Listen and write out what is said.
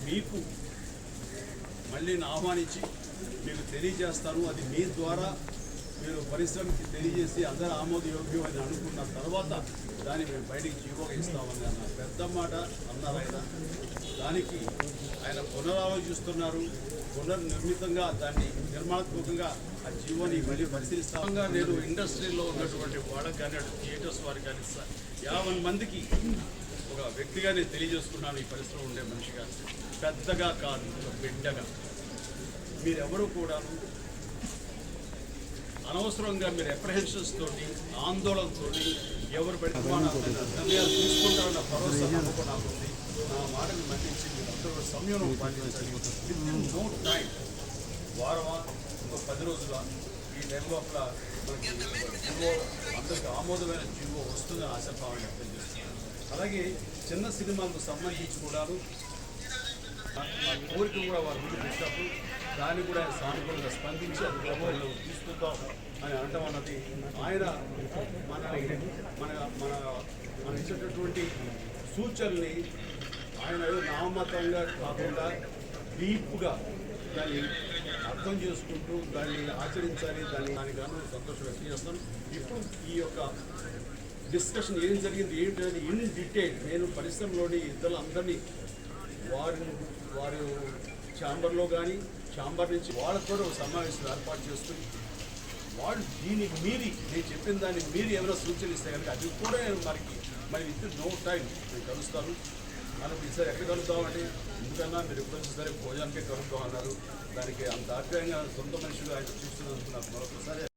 మీకు మళ్ళీ ఆహ్వానించి మీకు తెలియజేస్తాను. అది మీ ద్వారా మీరు పరిశ్రమకి తెలియజేసి అందరూ ఆమోదయోగ్యం అని అనుకున్న తర్వాత దాన్ని మేము బయటికి జీవోగా ఇస్తామని అన్న పెద్ద మాట అన్నారు ఆయన. దానికి ఆయన పునరాలోచిస్తున్నారు. పునర్నిర్మితంగా దాన్ని నిర్మాణాత్మకంగా ఆ జీవోని మళ్ళీ పరిశీలిస్తాంగా నేను ఇండస్ట్రీలో ఉన్నటువంటి వాళ్ళకి కానీ థియేటర్స్ వారికి కానీ 50 మందికి ఒక వ్యక్తిగా నేను తెలియజేసుకున్నాను. ఈ పరిశ్రమ ఉండే మనిషిగా పెద్దగా కాదు, ఒక బిడ్డగా మీరెవరూ కూడాను అనవసరంగా మీరు అప్రహెన్షన్స్ తోటి ఆందోళనతో ఎవరు నిర్ణయాలు తీసుకుంటారన్న భరోసా నమ్మకం నాకు ఉంది. నా మాటను మన్నించి మీరందరూ సంయమనం పాటించాలి. నో టైం, వారమా ఇంకో 10 రోజుల ఈ నెల లోపల మనకి జీవో అందరికి ఆమోదమైన జీవో వస్తుందని ఆశాభావం వ్యక్తం చేస్తున్నాను. అలాగే చిన్న సినిమాలకు సంబంధించి కూడాను ఆ కోరిక కూడా వారు ముందు పెట్టినప్పుడు దాన్ని కూడా సానుకూలంగా స్పందించి అది ప్రభుత్వంలో తీసుకుంటాం అని అంటాం అన్నది ఆయన మన ఇచ్చేటటువంటి సూచనల్ని ఆయన నామతంగా కాకుండా డీప్గా దాన్ని అర్థం చేసుకుంటూ దాన్ని ఆచరించాలి. దానికి గాను సంతోషం వ్యక్తం చేస్తాను. ఇప్పుడు ఈ యొక్క డిస్కషన్ ఏం జరిగింది ఏంటనేది ఇన్ డీటెయిల్ నేను పరిశ్రమలోని ఇద్దరు వారు ఛాంబర్లో కానీ ఛాంబర్ నుంచి వాళ్ళతో ఒక సమావేశం ఏర్పాటు చేసుకుని వాళ్ళు దీనికి మీరి నేను చెప్పిన దాన్ని మీరు ఏమైనా సూచనలు ఇస్తే కనుక అది కూడా మరి విత్ నో టైం నేను కలుస్తాను. మనం ఈసారి ఎక్కడ కలుద్దామంటే ఎందుకన్నా మీరు ఎప్పుడు సరే భోజనానికే కలుద్దాం అన్నారు. దానికి అంత ఆప్యాయంగా సొంత మనుషులు ఆయన చూస్తున్నందుకు నాకు మరొకసారి